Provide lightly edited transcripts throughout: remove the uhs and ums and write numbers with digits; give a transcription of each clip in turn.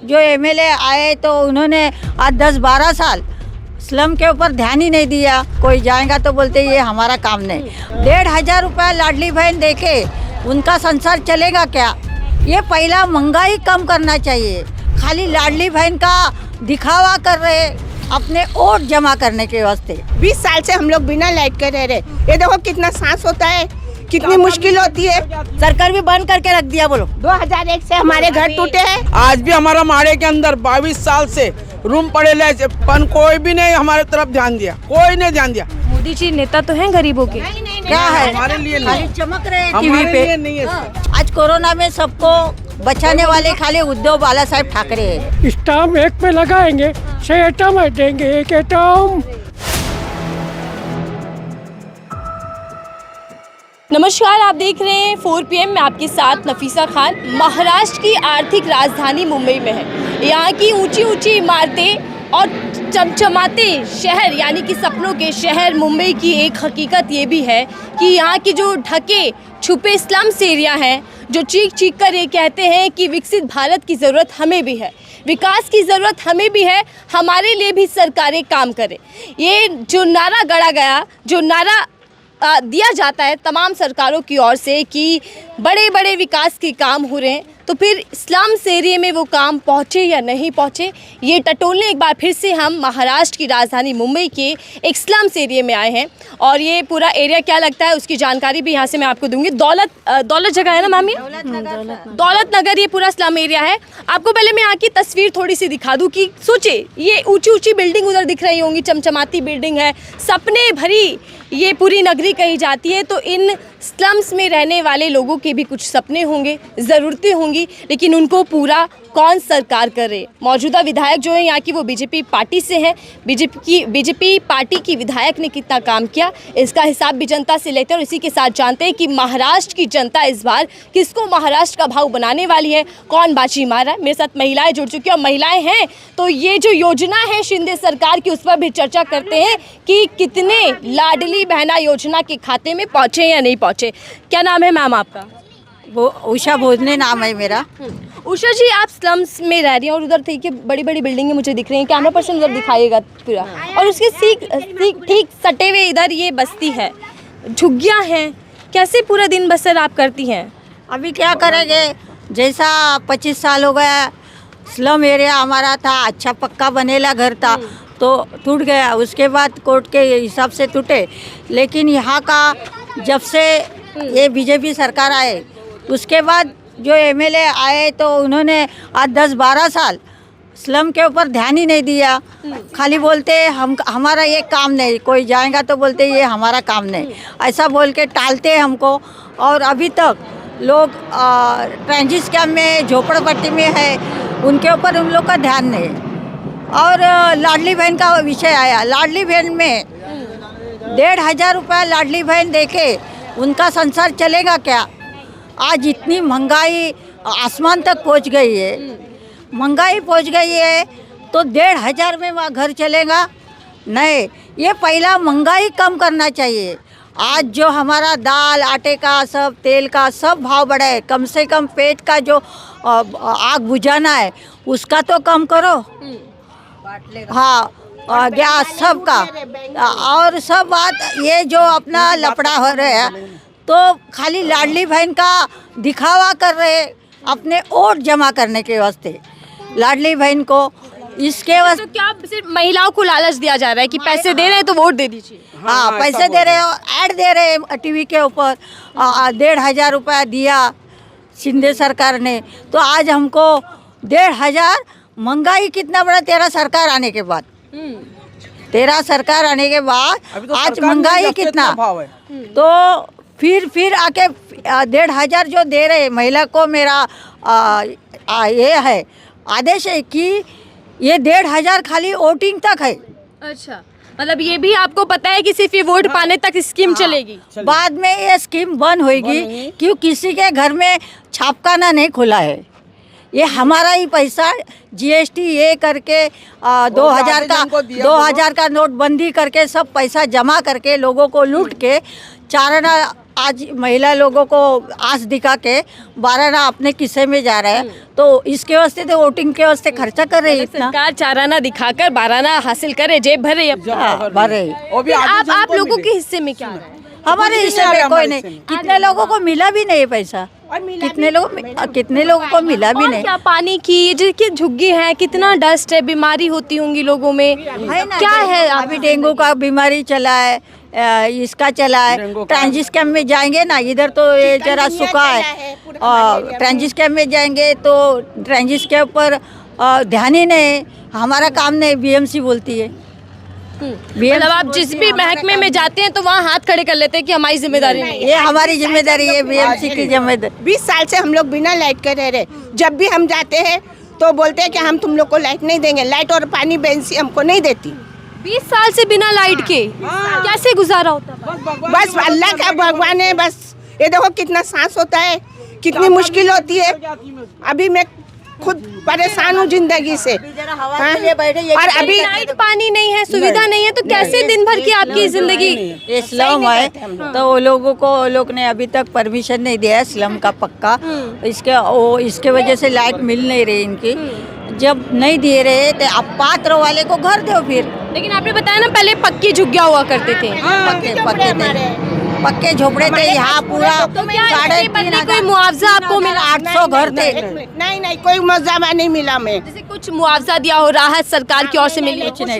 जो एमएलए आए तो उन्होंने आज 10-12 साल स्लम के ऊपर ध्यान ही नहीं दिया। कोई जाएगा तो बोलते ये हमारा काम नहीं। 1,500 रुपया लाडली बहन देके उनका संसार चलेगा क्या? ये पहला महंगाई कम करना चाहिए। खाली लाडली बहन का दिखावा कर रहे अपने वोट जमा करने के वास्ते। 20 साल से हम लोग बिना लाइट के रह रहे। ये देखो कितना सांस होता है, कितनी मुश्किल होती है। सरकार भी बंद करके रख दिया। बोलो 2001 से हमारे घर टूटे हैं। आज भी हमारा माड़े के अंदर 22 साल से रूम पड़े ले, पर कोई भी नहीं हमारे तरफ ध्यान दिया, कोई नहीं ध्यान दिया। मोदी जी नेता तो हैं गरीबों के, क्या है हमारे लिए खाली नहीं, चमक रहे टीवी हमारे पे। लिए नहीं है इसका। आज कोरोना में सबको बचाने वाले खाली उद्धव बाला साहेब ठाकरे है। स्टाम्प एक पे लगाएंगे, 6 एटम हटेंगे, 1 एटम। नमस्कार, आप देख रहे हैं 4 PM। मैं आपके साथ नफीसा खान। महाराष्ट्र की आर्थिक राजधानी मुंबई में है। यहाँ की ऊंची ऊंची इमारतें और चमचमाते शहर यानी कि सपनों के शहर मुंबई की एक हकीकत ये भी है कि यहाँ के जो ढके छुपे स्लम्स एरिया हैं, जो चीख चीख कर ये कहते हैं कि विकसित भारत की ज़रूरत हमें भी है, विकास की ज़रूरत हमें भी है, हमारे लिए भी सरकारें काम करें। ये जो नारा गढ़ा गया, जो नारा दिया जाता है तमाम सरकारों की ओर से कि बड़े बड़े विकास के काम हो रहे हैं, तो फिर स्लम्स एरिया में वो काम पहुँचे या नहीं पहुँचे, ये टटोलने एक बार फिर से हम महाराष्ट्र की राजधानी मुंबई के एक स्लम्स एरिया में आए हैं। और ये पूरा एरिया क्या लगता है उसकी जानकारी भी यहाँ से मैं आपको दूंगी। दौलत जगह है ना मामी? दौलत नगर ये पूरा स्लम एरिया है। आपको पहले मैं यहाँ की तस्वीर थोड़ी सी दिखा दूँ कि सोचे ये ऊंची ऊंची बिल्डिंग उधर दिख रही होंगी, चमचमाती बिल्डिंग है, सपने भरी ये पूरी नगरी कही जाती है। तो इन स्लम्स में रहने वाले लोगों के भी कुछ सपने होंगे, ज़रूरतें होंगी, लेकिन उनको पूरा कौन सरकार करे। मौजूदा विधायक जो है यहाँ की वो बीजेपी पार्टी से हैं। बीजेपी पार्टी की विधायक ने कितना काम किया इसका हिसाब भी जनता से लेते हैं और इसी के साथ जानते हैं कि महाराष्ट्र की जनता इस बार किसको महाराष्ट्र का भाव बनाने वाली है, कौन बाजी मार रहा है। मेरे साथ महिलाएं जुड़ चुकी हैं और महिलाएं हैं तो ये जो योजना है शिंदे सरकार की उस पर भी चर्चा करते हैं कि कितने लाडली बहना योजना के खाते में पहुँचे या नहीं पहुँचे। क्या नाम है मैम आपका? वो उषा भोजने नाम है मेरा। उषा जी, आप स्लम्स में रह रही हैं और उधर देखिए बड़ी बड़ी बिल्डिंगें मुझे दिख रही हैं। कैमरा पर्सन उधर दिखाइएगा पूरा। और उसके ठीक सटे हुए इधर ये बस्ती है, झुग्गियाँ हैं। कैसे पूरा दिन बसर आप करती हैं? अभी क्या करेंगे, जैसा 25 साल हो गया स्लम एरिया हमारा था, अच्छा पक्का बनेला घर था तो टूट गया। उसके बाद कोर्ट के हिसाब से टूटे। लेकिन यहाँ का जब से ये बीजेपी सरकार आए उसके बाद जो एमएलए आए तो उन्होंने आज 10-12 साल स्लम के ऊपर ध्यान ही नहीं दिया। खाली बोलते हमारा ये काम नहीं, कोई जाएगा तो बोलते ये हमारा काम नहीं, ऐसा बोल के टालते हमको। और अभी तक लोग ट्रांजिट कैम्प में झोपड़पट्टी में है, उनके ऊपर उन लोग का ध्यान नहीं। और लाडली बहन का विषय आया, लाडली बहन में 1,500 रुपया लाडली बहन देके उनका संसार चलेगा क्या? आज इतनी महंगाई आसमान तक पहुंच गई है, महंगाई पहुंच गई है तो 1,500 में वहाँ घर चलेगा? नहीं, ये पहला महंगाई कम करना चाहिए। आज जो हमारा दाल आटे का सब तेल का सब भाव बढ़ा है, कम से कम पेट का जो आग बुझाना है उसका तो कम करो। हाँ, गैस सब का। और सब बात ये जो अपना लफड़ा हो रहा है तो खाली लाडली बहन का दिखावा कर रहे अपने वोट जमा करने के वास्ते। लाडली बहन को इसके वास्ते तो क्या सिर्फ महिलाओं को लालच दिया जा रहा है कि पैसे दे रहे हैं तो वोट दे दीजिए? हाँ, पैसे दे रहे हो, ऐड दे रहे हैं टीवी के ऊपर। 1,500 रुपया दिया शिंदे सरकार ने तो आज हमको 1,500। महंगाई कितना बड़ा तेरा सरकार आने के बाद, तेरा सरकार आने के बाद आज महंगाई कितना भाव है। तो फिर आके 1,500 जो दे रहे महिला को मेरा ये है आदेश है कि ये 1,500 खाली वोटिंग तक है। अच्छा, मतलब ये भी आपको पता है कि सिर्फ ये वोट पाने तक स्कीम चलेगी, बाद में ये स्कीम बंद होगी क्यों? किसी के घर में छापखाना नहीं खुला है। ये हमारा ही पैसा जीएसटी ये करके 2,000 का नोटबंदी करके सब पैसा जमा करके लोगों को लूट के चाराना आज महिला लोगों को आस दिखा के 12 अपने किस्से में जा रहे हैं, तो इसके वास्ते तो वोटिंग के वास्ते खर्चा कर रही है इतना। सरकार चाराना दिखाकर 12 हासिल करे, जेब भर रही है। हाँ, भर रही। वो भी फिर आधी आप सबको लोगों मिले। के हिस्से में क्या आ रहा है? हमारे हिस्से में कोई नहीं, कितने लोगों को मिला भी नहीं पैसा, कितने लोगों को मिला भी और नहीं। क्या पानी की ये जिसकी झुग्गी है, कितना डस्ट है, बीमारी होती होंगी लोगों में, है ना, क्या है अभी डेंगू का बीमारी चला है, इसका चला है। ट्रांजिट कैंप में जाएंगे ना, इधर तो ये जरा सूखा है, और ट्रांजिट कैंप में जाएंगे तो ट्रांजिट के ऊपर ध्यान ही नहीं, हमारा काम नहीं, बीएमसी बोलती है। मतलब आप जिस भी महकमे में जाते हैं तो वहाँ हाथ खड़े कर लेते हैं कि हमारी जिम्मेदारी नहीं है। ये हमारी जिम्मेदारी है, बीएमसी की जिम्मेदारी। 20 साल से हम लोग बिना लाइट के रह रहे। जब भी हम जाते हैं तो बोलते हैं कि हम तुम लोग को लाइट नहीं देंगे, लाइट और पानी बेंसी हमको नहीं देती। 20 साल से बिना लाइट के कैसे गुजारा होता है? बस अल्लाह का भगवान है। बस ये देखो कितना सांस होता है, कितनी मुश्किल होती है। अभी मैं खुद परेशान हूँ जिंदगी से। हाँ? और अभी लाइट पानी नहीं है, सुविधा नहीं है, तो कैसे दिन भर की आपकी जिंदगी? ये स्लम है, तो वो लोगों को, वो लोग ने अभी तक परमिशन नहीं दिया है स्लम का पक्का। इसके वजह से लाइट मिल नहीं रही इनकी। जब नहीं दे रहे तो अब पात्र वाले को घर दो फिर। लेकिन आपने बताया ना पहले पक्की झुग्गियाँ हुआ करते थे। पक्के झोपड़े थे यहाँ पूरा। तो क्या इसके बदले कोई मुआवजा आपको मिला? 800 घर थे। नहीं कोई मुआवजा नहीं मिला। मैं जैसे कुछ मुआवजा दिया हो, राहत सरकार की ओर से मिली? कुछ नहीं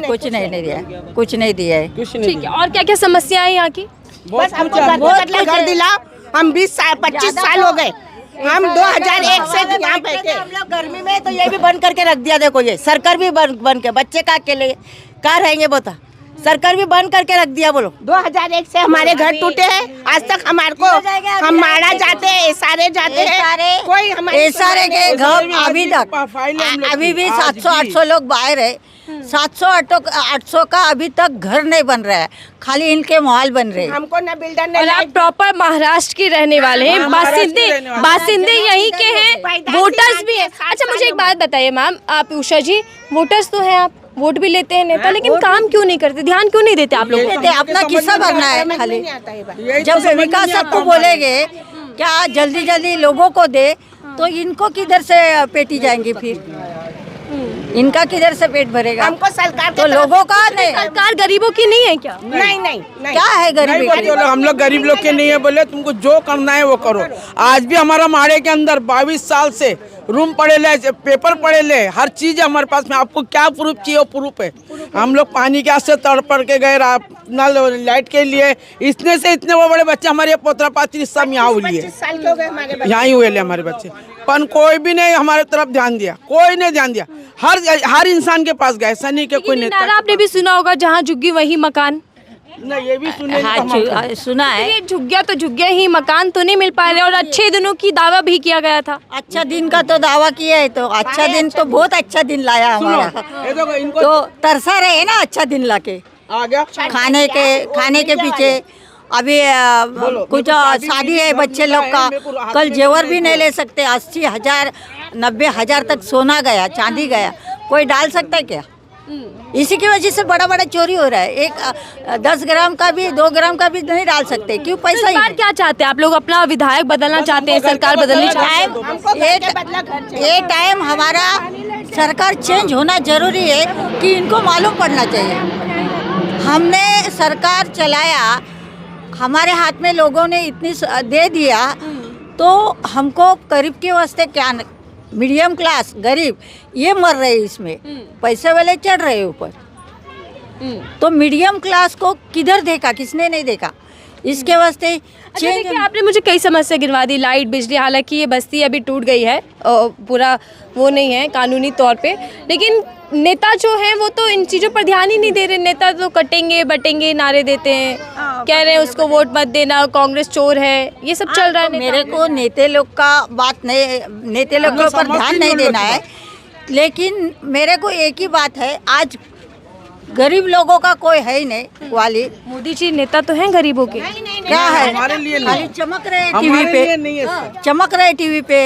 दिया, कुछ नहीं दिया है। ठीक है, और क्या क्या समस्या है यहाँ की? बस हमको घर दिलाओ। हम 25 साल हो गए, हम 2001 से यहाँ बैठे। हम लोग गर्मी में तो ये भी बंद करके रख दिया। देखो ये सरकार भी बंद के, बच्चे का अकेले कहाँ रहेंगे बता, सरकार भी बंद करके रख दिया। बोलो 2001 से हमारे घर टूटे हैं, आज तक हमारे को हम मारा जाते हैं, एसारे जाते हैं, कोई हमारे एसारे के घर अभी तक अभी भी 700-800 लोग बाहर है। 700-800 का अभी तक घर नहीं बन रहा है, खाली इनके महल बन रहे हैं। हमको न बिल्डर और ने आप प्रॉपर महाराष्ट्र के रहने वाले हैं, बासिंदे यहीं के हैं, वोटर्स भी हैं। अच्छा मुझे एक बात बताइए मैम, आप उषा जी, वोटर्स तो हैं, आप वोट भी लेते हैं नेता, लेकिन काम क्यों नहीं करते, ध्यान क्यों नहीं देते आप लोग? अपना किस्सा भरना है खाली। जब विकास सबको बोलेंगे क्या जल्दी लोगों को दे, तो इनको किधर से पेटी जाएंगी फिर? इनका किधर से पेट भरेगा? हमको सरकार तो लोगों का नहीं। सरकार गरीबों की नहीं है क्या? नहीं क्या है गरीबी? हम लोग गरीब लोग के नहीं है, बोले तुमको जो करना है वो करो। आज भी हमारा माड़े के अंदर 22 साल से रूम पड़े ले, पेपर पड़े ले, हर चीज है हमारे पास में। आपको क्या प्रूफ चाहिए वो प्रूफ है। हम लोग पानी के आस से तड़पड़ के गए, नल लाइट के लिए। इतने से इतने वो बड़े बच्चे हमारे पोतरा पात्री सब यहाँ हुए, 25 साल के हो गए हमारे बच्चे। यहाँ ही हुए हमारे बच्चे, पर कोई भी नहीं हमारे तरफ ध्यान दिया, कोई नहीं ध्यान दिया। हर इंसान के पास गए, ऐसा नहीं कि कोई नेता। नारा आपने भी सुना होगा, जहाँ झुग्गी वही मकान। नहीं ये भी सुने हाँ, सुना है। ये झुग्गिया तो झुग्गिया ही, मकान तो नहीं मिल पा रहे, और अच्छे दिनों की दावा भी किया गया था। अच्छा दिन का तो दावा किया है, तो अच्छा दिन तो बहुत अच्छा दिन लाया हमारा। ये देखो इनको तो तरसा रहे ना अच्छा दिन लाके आ गया खाने के पीछे। अभी कुछ शादी है बच्चे लोग का, कल जेवर भी नहीं ले सकते। 80,000 90,000 तक सोना गया, चांदी गया, कोई डाल सकता है क्या? इसी की वजह से बड़ा चोरी हो रहा है। एक 10 ग्राम का भी 2 ग्राम का भी नहीं डाल सकते, क्यों? पैसा ही सरकार क्या चाहते हैं आप लोग? अपना विधायक बदलना चाहते हैं, सरकार बदलनी चाहते हैं? ये टाइम हमारा सरकार चेंज होना जरूरी है कि इनको मालूम पड़ना चाहिए। हमने सरकार चलाया, हमारे हाथ में लोगों ने इतनी दे दिया, तो हमको गरीब के वास्ते क्या, मीडियम क्लास गरीब ये मर रहे इसमें, पैसे वाले चढ़ रहे ऊपर। तो मीडियम क्लास को किधर देखा, किसने नहीं देखा? इसके वास्ते अच्छा देखिए, आपने मुझे कई समस्या गिनवा दी, लाइट, बिजली। हालांकि ये बस्ती अभी टूट गई है, पूरा वो नहीं है कानूनी तौर पे, लेकिन नेता जो हैं वो तो इन चीज़ों पर ध्यान ही नहीं दे रहे। नेता तो कटेंगे बटेंगे नारे देते हैं, कह रहे हैं उसको वोट मत देना, कांग्रेस चोर है, ये सब चल रहा है। मेरे को नेता लोग का बात नहीं, नेता लोग के ऊपर ध्यान नहीं देना है, लेकिन मेरे को एक ही बात है, आज गरीब लोगों का कोई है ही नहीं वाली। मोदी जी नेता तो हैं गरीबों के, क्या है? हमारे लिए नहीं। खाली चमक रहे टीवी हमारे लिए पे, नहीं है। चमक रहे टीवी पे।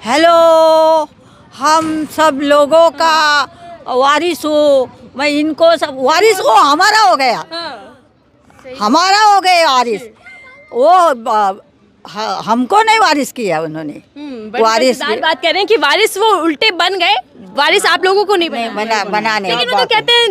हेलो, हम सब लोगों का वारिस हो, मैं इनको सब वारिस हो, हमारा हो गया, हमारा हो गए वारिस। वो हमको नहीं वारिस किया उन्होंने। बड़ी मजेदार बात कह रहे हैं कि वारिस वो उल्टे बन गए, वारिस आप लोगों को नहीं बनाने। लेकिन वो तो कहते हैं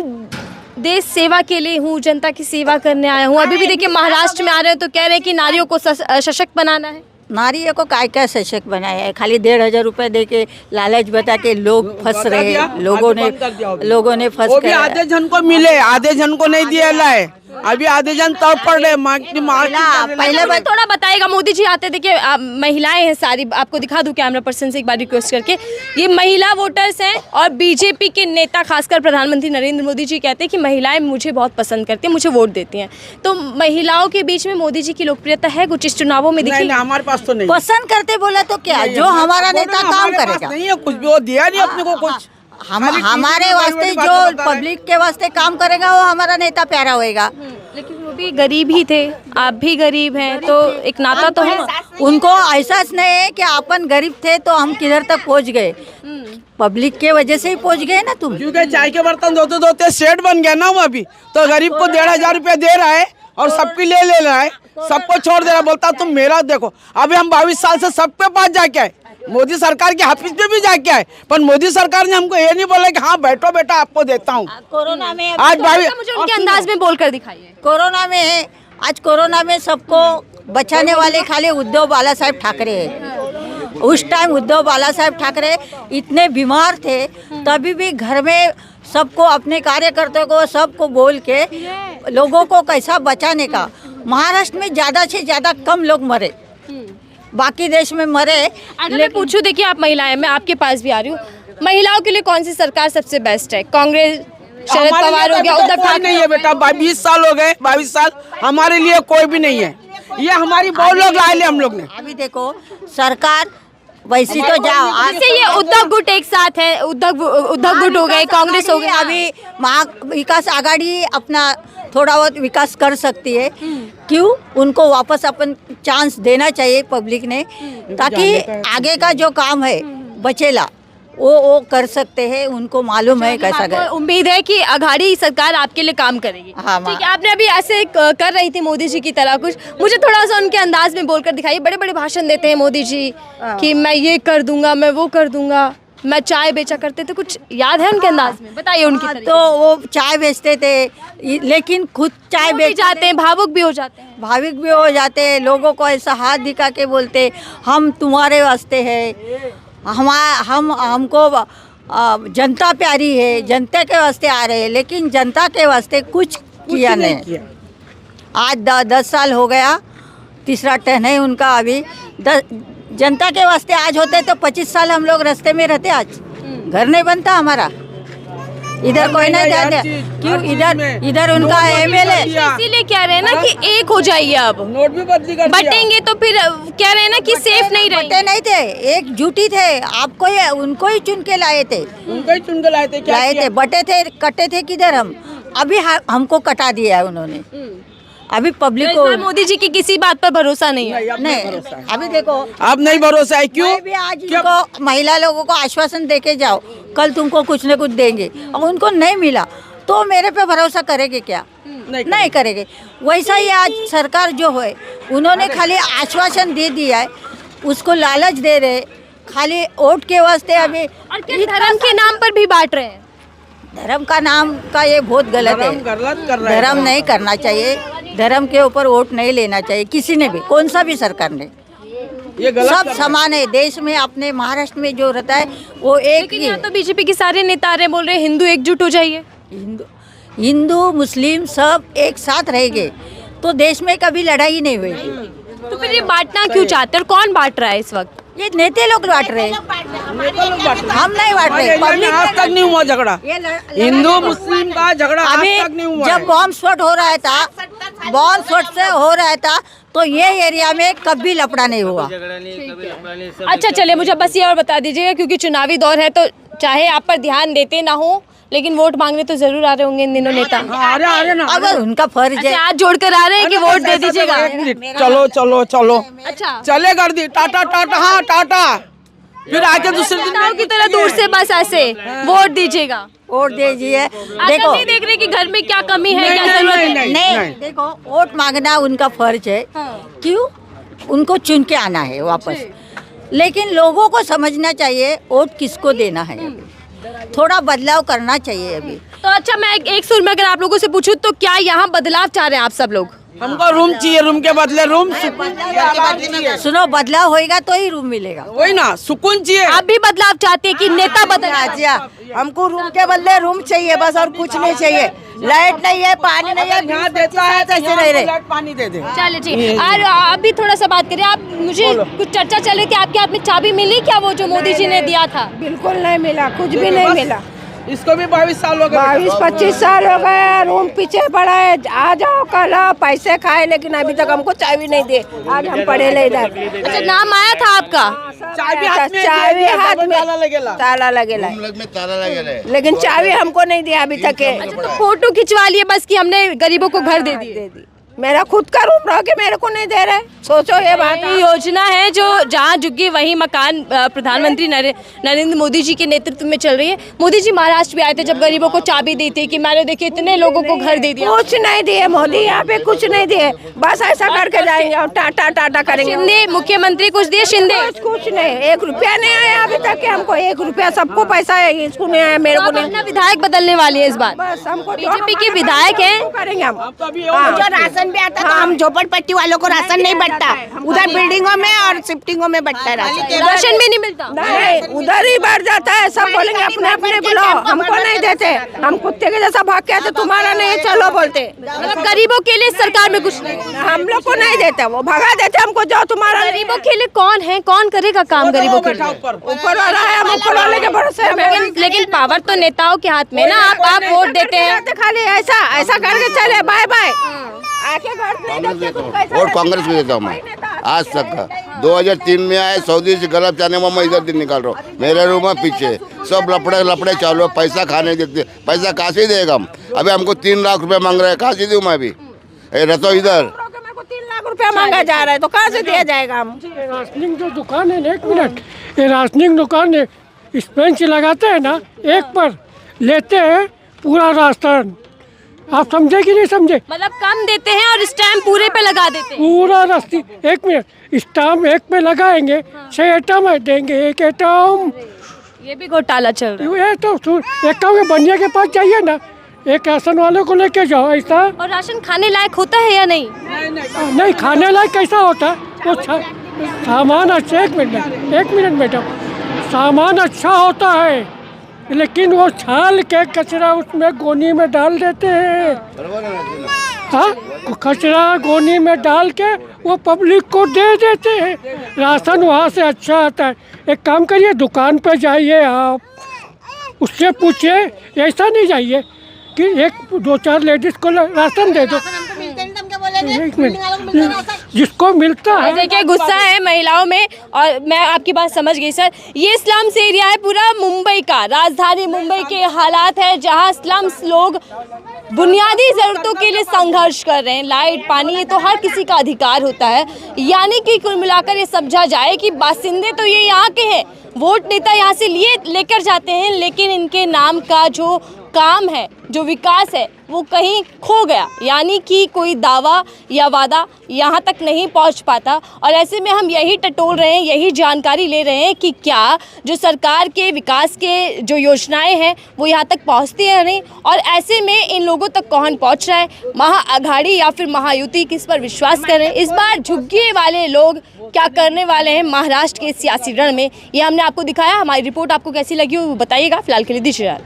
देश सेवा के लिए हूँ, जनता की सेवा करने आया हूँ। अभी भी देखिए महाराष्ट्र में आ रहे हैं तो कह रहे हैं कि नारियों को सशक्त बनाना है। नारियों को क्या सशक्त बनाया है? खाली 1,500 रुपए दे के लालच बता के लोग फंस रहे हैं। लोगों ने फंस वो भी आधे जन को मिले, आधे जन को नहीं दिया है। अभी आधे जन तब पड़ रहे पहले थोड़ा बताएगा। मोदी जी आते, देखिए महिलाएं हैं सारी, आपको दिखा दूं कैमरा पर्सन से एक बार रिक्वेस्ट करके। ये महिला वोटर्स हैं और बीजेपी के नेता खासकर प्रधानमंत्री नरेंद्र मोदी जी कहते हैं कि महिलाएं मुझे बहुत पसंद करती हैं, मुझे वोट देती हैं। तो महिलाओं के बीच में मोदी जी की लोकप्रियता है कुछ इस चुनावों में दिखी? हमारे पास तो नहीं। पसंद करते बोला तो क्या, जो हमारा नेता काम करेगा नहीं है, कुछ भी वो दिया नहीं अपने को कुछ। हमारे वास्ते जो पब्लिक के वास्ते काम करेगा वो हमारा नेता प्यारा होएगा। लेकिन वो भी गरीब ही थे, आप भी गरीब हैं, तो एक नाता तो है। उनको एहसास नहीं है कि अपन गरीब थे तो हम किधर तक पहुंच गए। पब्लिक के वजह से ही पहुंच गए ना तुम। क्योंकि चाय के बर्तन धोते धोते सेठ बन गया ना वो। अभी तो गरीब को 1,500 रुपया दे रहा है और सबकी ले रहा है, सबको छोड़ दे रहा है। बोलता तुम मेरा देखो। अभी हम 22 साल से सबके पास जाके आए, मोदी सरकार के ऑफिस पे भी जाके आए, पर मोदी सरकार ने हमको ये नहीं बोला कि हाँ बैठो बेटा आपको देता हूँ। कोरोना में आज मुझे उनके अंदाज में बोलकर दिखाइए। कोरोना में सबको बचाने वाले खाली उद्धव बाला साहब ठाकरे है। उस टाइम उद्धव बाला साहब ठाकरे इतने बीमार थे, तभी भी घर में सबको, अपने कार्यकर्ताओं को सबको बोल के लोगों को कैसा बचाने का। महाराष्ट्र में ज़्यादा से ज़्यादा कम लोग मरे, बाकी देश में मरे। अगर मैं पूछूं, देखिए आप महिलाएं, मैं आपके पास भी आ रही हूँ, महिलाओं के लिए कौन सी सरकार सबसे बेस्ट है? कांग्रेस, शरद पवार हो गया, उद्धव ठाकरे नहीं है बेटा। 22 साल हो गए, 22 साल हमारे लिए कोई भी नहीं है। ये हमारी बहुत लोग लाए हम लोग ने। अभी देखो सरकार वैसी तो जाओ, जैसे ये उद्धव गुट एक साथ है, उद्धव गुट हो गए, कांग्रेस हो गए। अभी विकास आघाड़ी अपना थोड़ा बहुत विकास कर सकती है। क्यों? उनको वापस अपन चांस देना चाहिए पब्लिक ने, ताकि आगे का जो काम है बचेला वो कर सकते हैं। उनको मालूम है कैसा गया। उम्मीद है कि आघाड़ी सरकार आपके लिए काम करेगी। हाँ, ठीक है, आपने अभी ऐसे कर रही थी मोदी जी की तरह कुछ, मुझे थोड़ा सा उनके अंदाज में बोलकर दिखाइए। बड़े बड़े भाषण देते हैं मोदी जी कि मैं ये कर दूंगा, मैं वो कर दूंगा, मैं चाय बेचा करते थे, कुछ याद है उनके अंदाज में? बताइए उनकी तरीके। तो वो चाय बेचते थे, लेकिन खुद चाय बेच जाते हैं, भावुक भी हो जाते हैं, लोगों को ऐसा हाथ दिखा के बोलते हम तुम्हारे वास्ते हैं, हमको जनता प्यारी है, जनता के वास्ते आ रहे हैं, लेकिन जनता के वास्ते कुछ किया नहीं। आज 10 साल हो गया, तीसरा टर्न है उनका। अभी जनता के वास्ते आज होते तो 25 साल हम लोग रास्ते में रहते। आज घर नहीं बनता हमारा, इधर कोई नहीं जाते। क्यों? इधर उनका एमएलए इसीलिए कह रहे हैं ना कि एक हो जाइए। अब नोट भी बदली कर बटेंगे तो फिर कह रहे हैं ना कि सेफ नहीं रहे। बटे नहीं थे, एकजुटी थे। आपको उनको ही चुन के लाए थे, बटे थे, कटे थे किधर हम। अभी हमको कटा दिया है उन्होंने। अभी पब्लिक को मोदी जी की किसी बात पर भरोसा नहीं है। नहीं, अभी देखो अब नहीं भरोसा है। क्यों? भी आज इनको महिला लोगों को आश्वासन देके जाओ, कल तुमको कुछ न कुछ देंगे, और उनको नहीं मिला तो मेरे पे भरोसा करेंगे क्या? नहीं करेंगे। वैसा ही आज सरकार जो है, उन्होंने खाली आश्वासन दे दिया है, उसको लालच दे रहे, खाली वोट के वास्ते। अभी और धर्म के नाम पर भी बांट रहे हैं। धर्म का नाम का ये बहुत गलत है। धर्म नहीं करना चाहिए, धर्म के ऊपर वोट नहीं लेना चाहिए किसी ने भी, कौन सा भी सरकार ने। ये सब समान है देश में। अपने महाराष्ट्र में जो रहता है वो एक ही। तो बीजेपी के सारे नेता आ रहे बोल रहे हिंदू एकजुट हो जाइए, हिंदू मुस्लिम सब एक साथ रहेंगे तो देश में कभी लड़ाई नहीं हुई। तो फिर ये बांटना क्यों चाहते हैं? और कौन बांट रहा है इस वक्त? ये नेता लोग बांट रहे, हम नहीं बांट रहे। पब्लिक आज तक नहीं हुआ झगड़ा, हिंदू मुस्लिम का झगड़ा आज तक नहीं हुआ। जब बॉम्ब स्फोट हो रहा था, बॉम्ब स्फोट से हो रहा था, तो ये एरिया में कभी लफड़ा नहीं हुआ। अच्छा चलिए, मुझे बस ये और बता दीजिएगा, क्योंकि चुनावी दौर है तो चाहे आप पर ध्यान देते ना हो, लेकिन वोट मांगने तो जरूर आ रहे होंगे इन दिनों नेता। अगर उनका फर्ज है, हाथ जोड़कर आ रहे हैं कि वोट दे दीजिएगा। चलो चलो चलो, अच्छा चले कर दी। टाटा टाटा, हाँ टाटा फिर आके दूसरे दिन नेताओं की तरह दूर से बस ऐसे वोट दीजिएगा। वोट दीजिए। आप देखो नहीं देख रहे कि घर में क्या कमी है, नहीं, क्या नहीं, जरूरत है? नहीं, नहीं देखो, वोट मांगना उनका फर्ज है। क्यों? उनको चुन के आना है वापस। लेकिन लोगों को समझना चाहिए वोट किसको देना है। थोड़ा बदलाव करना चाहिए अभी। तो अच्छा, मैं एक सुर में अगर आप लोगों से पूछूं तो क्या यहाँ बदलाव चाह रहे हैं आप सब लोग? हमको रूम चाहिए, रूम के बदले रूम। सुनो, बदलाव होएगा तो ही रूम मिलेगा। वही ना, सुकून चाहिए। आप भी बदलाव चाहते हैं कि नेता बदल? हमको रूम के बदले रूम चाहिए बस, और कुछ नहीं चाहिए। लाइट नहीं है, पानी नहीं है, यहाँ देता है तो ऐसे रह रहे। लाइट पानी दे दे। चलिए ठीक। और अभी थोड़ा सा बात करें आप, मुझे कुछ चर्चा चल रही थी आपके हाथ में चाबी मिली क्या, वो जो मोदी जी ने दिया था? बिल्कुल नहीं मिला, कुछ भी नहीं मिला। इसको भी 22 साल हो गए। 22-25 साल हो गए, रूम पीछे पड़ा है। आ जाओ कल आओ, पैसे खाए, लेकिन अभी तक हमको चाबी नहीं दे। आज हम पड़े ले इधर। अच्छा, नाम आया था आपका? चाबी हाथ में, चाबी हाथ में, ताला लगेला। ताला लगेला, लेकिन चाबी हमको नहीं दिया अभी तक है। अच्छा, तो फोटो खिंचवा लिए बस कि हमने गरीबों को घर दे दिए। मेरा खुद का रूम रह के मेरे को नहीं दे रहे। सोचो ये बात। ये योजना है जो जहाँ झुग्गी वहीं मकान, प्रधानमंत्री नरेंद्र मोदी जी के नेतृत्व में चल रही है। मोदी जी महाराष्ट्र भी आए थे जब गरीबों को चाबी दी थी कि मैंने देखिए इतने लोगों को घर दे दिया। कुछ नहीं दिए मोदी, यहाँ पे कुछ नहीं दिए। बस ऐसा करके जाएंगे और टाटा टाटा करेंगे। शिंदे मुख्यमंत्री कुछ दिए? शिंदे कुछ नहीं, 1 रुपया नहीं आया अभी तक के हमको। 1 रुपया सबको पैसा है, इसको नहीं आया, मेरे को नहीं। अपना विधायक बदलने वाली है इस बार। बस हमको बीजेपी के विधायक हैं। करेंगे हम। जो राशन भी आता तो हम झोपड़पट्टी वालों को राशन नहीं बंटता, उधर बिल्डिंगों में और शिफ्टिंगों में बंटता है राशन। राशन भी नहीं मिलता। नहीं, उधर ही बढ़ जाता है। सब बोलेंगे अपने अपने बुलाओ, हमको नहीं देते। हम कुत्ते के जैसा भाग के आते, तुम्हारा नहीं चलो बोलते। मतलब गरीबों के लिए सरकार में कुछ नहीं। हम लोग को नहीं देते, वो भगा देते हमको, जाओ तुम्हारा नहीं। गरीबों के लिए कौन है, कौन करेगा काम गरीबों के लिए? ऊपर वाला है, हम ऊपर वाले के भरोसे में। लेकिन पावर तो नेताओं के हाथ में ना। आप वोट देते हैं। खाली ऐसा ऐसा करके चले, बाय बाय। आके घर नहीं देते, तुम कैसा वोट कांग्रेस को देता हूँ मैं आज तक का। 2003 में आए, सऊदी से गलत जाने में मैं इधर दिन निकाल रहा हूँ। मेरे रूम में पीछे सब लपड़े चालू है। पैसा खाने देते, पैसा कहाँ से देगा हम? अभी हमको 3 लाख रुपए मांग रहे हैं, कहाँ से दूँ मैं? अभी रहता हूँ इधर। 3 लाख रुपया मांगा जा रहा है तो कहाँ से दिया जाएगा? हम राशनिंग जो दुकान है ना, 1 मिनट, ये राशनिंग दुकान है, इस बेंच लगाते हैं ना, एक पर लेते हैं पूरा राशन। आप समझे कि नहीं समझे? मतलब कम देते हैं और स्टैम्प पूरे पे लगा देते हैं। पूरा रास्ते 1 मिनट, स्टाम्प एक पे लगाएंगे, 6 आइटम देंगे। 1 आइटम ये भी घोटाला चल रहा है। ये तो एक काम है, बनिया के पास जाइए ना, एक राशन वाले को लेके जाओ। ऐसा और राशन खाने लायक होता है या नहीं? नहीं, खाने लायक कैसा होता है वो? सामान अच्छा, 1 मिनट मैडम, सामान अच्छा होता है, लेकिन वो छाल के कचरा उसमें गोनी में डाल देते हैं। हाँ, कचरा गोनी में डाल के वो पब्लिक को दे देते हैं। राशन वहाँ से अच्छा आता है। एक काम करिए, दुकान पर जाइए, आप उससे पूछिए, ऐसा नहीं जाइए कि 1-2-4 लेडीज को राशन दे दो। 1 मिनट, जिसको मिलता है। देखिए, गुस्सा है महिलाओं में, और मैं आपकी बात समझ गई सर। ये स्लम्स एरिया है पूरा मुंबई का, राजधानी मुंबई के हालात है जहां स्लम्स लोग बुनियादी ज़रूरतों के लिए संघर्ष कर रहे हैं। लाइट, पानी, ये तो हर किसी का अधिकार होता है। यानी कि कुल मिलाकर ये समझा जाए कि बासिंदे तो ये यहाँ के हैं, वोट नेता यहाँ से लेकर जाते हैं, लेकिन इनके नाम का जो काम है, जो विकास है, वो कहीं खो गया। यानी कि कोई दावा या वादा यहाँ तक नहीं पहुँच पाता। और ऐसे में हम यही टटोल रहे हैं, यही जानकारी ले रहे हैं कि क्या जो सरकार के विकास के जो योजनाएं हैं वो यहाँ तक पहुँचती हैं नहीं, और ऐसे में इन लोगों तक कौन पहुँच रहा है, महाअघाड़ी या फिर महायुति, किस पर विश्वास करें? इस बार झुग्गी वाले लोग क्या करने वाले हैं महाराष्ट्र के सियासी रण में, ये हमने आपको दिखाया। हमारी रिपोर्ट आपको कैसी लगी वो बताइएगा। फिलहाल के लिए दीजिए।